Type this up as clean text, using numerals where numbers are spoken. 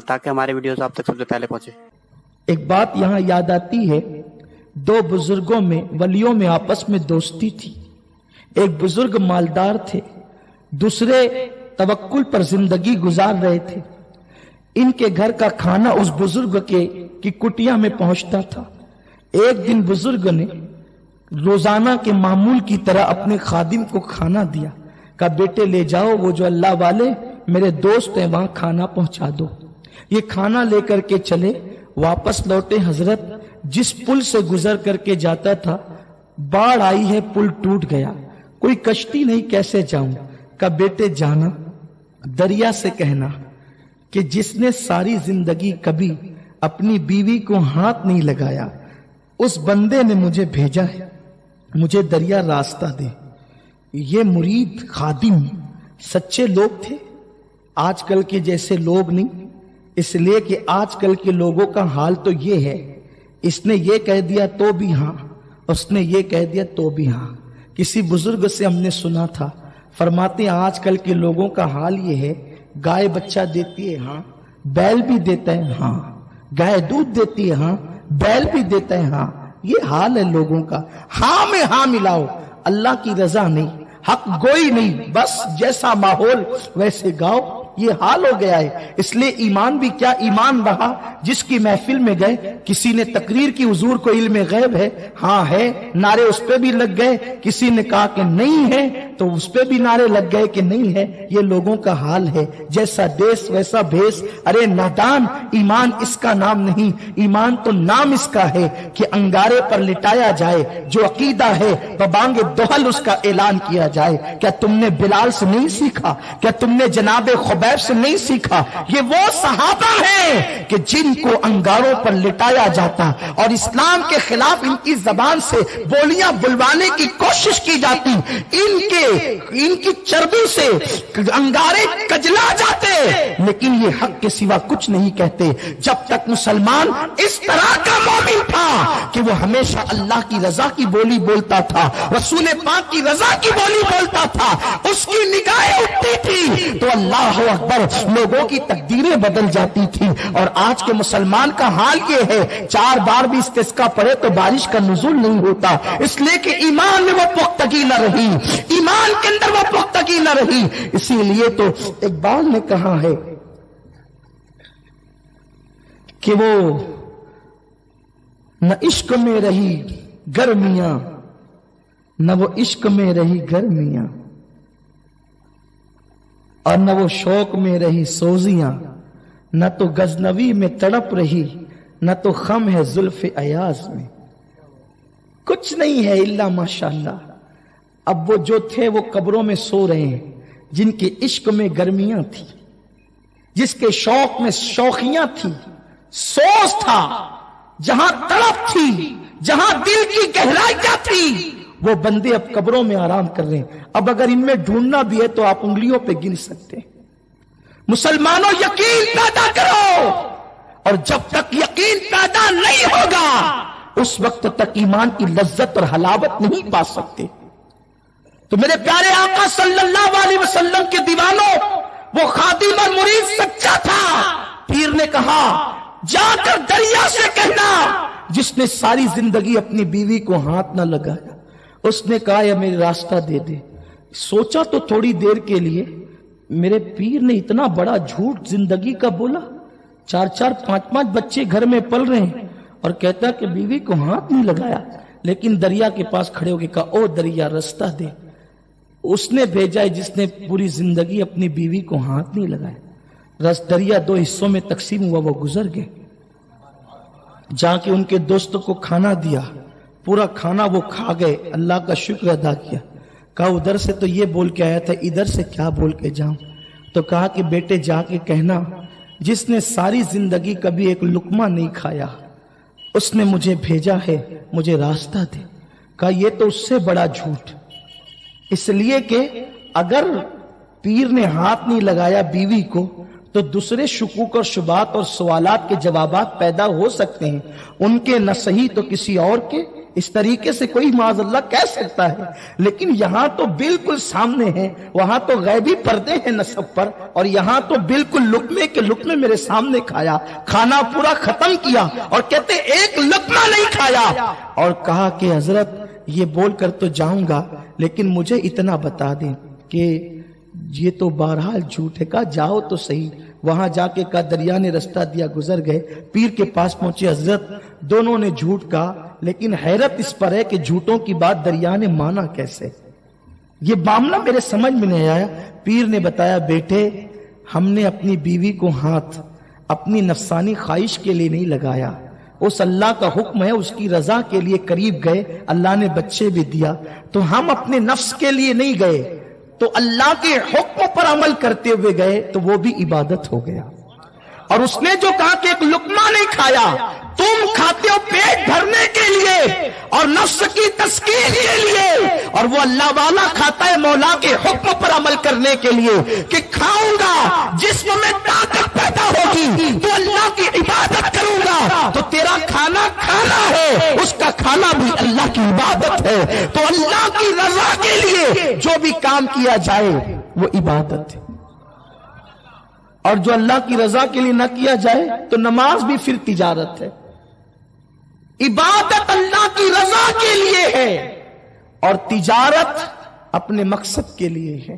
تاکہ ہمارے ویڈیوز آپ تک سب سے پہلے پہنچے۔ ایک بات یہاں یاد آتی ہے، دو بزرگوں میں ولیوں میں آپس میں دوستی تھی۔ ایک بزرگ مالدار تھے، دوسرے توکل پر زندگی گزار رہے تھے۔ ان کے گھر کا کھانا اس بزرگ کی کٹیا میں پہنچتا تھا۔ ایک دن بزرگ نے روزانہ کے معمول کی طرح اپنے خادم کو کھانا دیا، کہا بیٹے لے جاؤ، وہ جو اللہ والے میرے دوست ہیں وہاں کھانا پہنچا دو۔ یہ کھانا لے کر کے چلے، واپس لوٹے، حضرت جس پل سے گزر کر کے جاتا تھا باڑھ آئی ہے، پل ٹوٹ گیا، کوئی کشتی نہیں، کیسے جاؤں؟ کہا بیٹے جانا، دریا سے کہنا کہ جس نے ساری زندگی کبھی اپنی بیوی کو ہاتھ نہیں لگایا اس بندے نے مجھے بھیجا ہے، مجھے دریا راستہ دے۔ یہ مرید خادم سچے لوگ تھے، آج کل کے جیسے لوگ نہیں، اس لیے کہ آج کل کے لوگوں کا حال تو یہ ہے، اس نے یہ کہہ دیا تو بھی ہاں، اس نے یہ کہہ دیا تو بھی ہاں۔ کسی بزرگ سے ہم نے سنا تھا، فرماتے ہیں آج کل کے لوگوں کا حال یہ ہے، گائے بچہ دیتی ہے ہاں، بیل بھی دیتا ہے ہاں، گائے دودھ دیتی ہے ہاں، بیل بھی دیتا ہے ہاں، یہ حال ہے لوگوں کا۔ ہاں میں ہاں ملاؤ، اللہ کی رضا نہیں، حق گوئی نہیں، بس جیسا ماحول ویسے گاؤ، یہ حال ہو گیا ہے۔ اس لیے ایمان بھی کیا ایمان رہا، جس کی محفل میں گئے کسی نے تقریر کی حضور کو علم غیب ہے، ہاں ہے، نعرے اس پہ بھی لگ گئے، کسی نے کہا کہ نہیں ہے تو اس پہ بھی نعرے لگ گئے کہ نہیں ہے۔ یہ لوگوں کا حال ہے، جیسا دیس ویسا بھیس۔ ارے نادان، ایمان اس کا نام نہیں، ایمان تو نام اس کا ہے کہ انگارے پر لٹایا جائے، جو عقیدہ ہے ببانگ دہل اس کا اعلان کیا جائے۔ کیا تم نے بلال سے نہیں سیکھا؟ کیا تم نے جناب خبیب سے نہیں سیکھا؟ یہ وہ صحابہ ہیں کہ جن کو انگاروں پر لٹایا جاتا اور اسلام کے خلاف ان کی زبان سے بولیاں بلوانے کی کوشش کی جاتی، ان کی چربی سے انگارے کجلا جاتے، لیکن یہ حق کے سوا کچھ نہیں کہتے۔ جب تک مسلمان اس طرح کا مومن تھا کہ وہ ہمیشہ اللہ کی رضا کی بولی بولتا تھا، رسول پاک کی رضا کی بولی بولتا تھا، اس کی نگاہیں اٹھتی تھی تو اللہ اکبر، لوگوں کی تقدیریں بدل جاتی تھی۔ اور آج کے مسلمان کا حال یہ ہے، 4 بار بھی استسقا پڑے تو بارش کا نزول نہیں ہوتا، اس لیے کہ ایمان میں وہ پختگی نہ رہی، ایمان کے اندر وہ پختگی نہ رہی۔ اسی لیے تو اقبال نے کہا ہے کہ وہ نہ عشق میں رہی گرمیاں، نہ وہ عشق میں رہی گرمیاں، اور نہ وہ شوق میں رہی سوزیاں، نہ تو غزنوی میں تڑپ رہی، نہ تو خم ہے زلف ایاز میں۔ کچھ نہیں ہے الا ماشاءاللہ۔ اب وہ جو تھے وہ قبروں میں سو رہے ہیں، جن کے عشق میں گرمیاں تھی، جس کے شوق میں شوخیاں تھی، سوز تھا، جہاں تڑپ تھی، جہاں دل کی گہرائیاں تھی، وہ بندے اب قبروں میں آرام کر رہے ہیں۔ اب اگر ان میں ڈھونڈنا بھی ہے تو آپ انگلیوں پہ گن سکتے ہیں۔ مسلمانوں یقین پیدا کرو، اور جب تک یقین پیدا نہیں ہوگا اس وقت تک ایمان کی لذت اور حلاوت نہیں پا سکتے۔ تو میرے پیارے آقا صلی اللہ علیہ وسلم کے دیوانوں، وہ خادم اور مرید سچا تھا۔ پیر نے کہا جا کر دریا سے کہنا جس نے ساری زندگی اپنی بیوی کو ہاتھ نہ لگایا، اس نے کہا یا میرے راستہ دے دے۔ سوچا تو تھوڑی دیر کے لیے، میرے پیر نے اتنا بڑا جھوٹ زندگی کا بولا، 4 5 بچے گھر میں پل رہے ہیں اور کہتا کہ بیوی کو ہاتھ نہیں لگایا، لیکن دریا کے پاس کھڑے ہو کے کہا او دریا راستہ دے۔ اس نے بھیجا ہے جس نے پوری زندگی اپنی بیوی کو ہاتھ نہیں لگایا۔ دریا 2 حصوں میں تقسیم ہوا، وہ گزر گئے، جا کے ان کے دوست کو کھانا دیا، پورا کھانا وہ کھا گئے، اللہ کا شکر ادا کیا۔ کہا ادھر سے تو یہ بول کے آیا تھا، ادھر سے کیا بول کے جاؤں؟ تو کہا کہ بیٹے جا کے کہنا جس نے ساری زندگی کبھی ایک لقمہ نہیں کھایا اس نے مجھے بھیجا ہے، مجھے راستہ دے۔ کہا یہ تو اس سے بڑا جھوٹ، اس لیے کہ اگر پیر نے ہاتھ نہیں لگایا بیوی کو تو دوسرے شکوک اور شبہات اور سوالات کے جوابات پیدا ہو سکتے ہیں، ان کے نہ صحیح تو کسی اور کے، اس طریقے سے کوئی معاذ اللہ کہہ سکتا ہے، لیکن یہاں تو بالکل سامنے ہے، وہاں تو غیبی پردے ہیں نسب پر، اور یہاں تو بالکل لقمے کے لقمے میرے سامنے کھایا، کھانا پورا ختم کیا، اور کہتے ایک لقمہ نہیں کھایا، اور کہا کہ حضرت یہ بول کر تو جاؤں گا لیکن مجھے اتنا بتا دیں کہ یہ تو بہرحال جھوٹ ہے۔ کہا جاؤ تو صحیح۔ وہاں جا کے کہا دریا نے رستہ دیا، گزر گئے، پیر کے پاس پہنچے، حضرت دونوں نے جھوٹ کہا، لیکن حیرت اس پر ہے کہ جھوٹوں کی بات دریا نے مانا کیسے؟ یہ معاملہ میرے سمجھ میں نہیں آیا۔ پیر نے بتایا بیٹے ہم نے اپنی بیوی کو ہاتھ اپنی نفسانی خواہش کے لیے نہیں لگایا، اس اللہ کا حکم ہے، اس کی رضا کے لیے قریب گئے، اللہ نے بچے بھی دیا، تو ہم اپنے نفس کے لیے نہیں گئے، تو اللہ کے حکم پر عمل کرتے ہوئے گئے، تو وہ بھی عبادت ہو گیا۔ اور اس نے جو کہا کہ ایک لقمہ نہیں کھایا، تم کھاتے ہو پیٹ بھرنے کے لیے اور نفس کی تسکین کے لیے، اور وہ اللہ والا کھاتا ہے مولا کے حکم پر عمل کرنے کے لیے کہ کھاؤں گا جسم میں طاقت پیدا ہوگی تو اللہ کی عبادت کروں گا، تو تیرا کھانا کھانا ہے، اس کا کھانا بھی اللہ کی عبادت ہے۔ تو اللہ کی رضا کے لیے جو بھی کام کیا جائے وہ عبادت ہے، اور جو اللہ کی رضا کے لیے نہ کیا جائے تو نماز بھی پھر تجارت ہے۔ عبادت اللہ کی رضا کے لیے ہے اور تجارت اپنے مقصد کے لیے ہے۔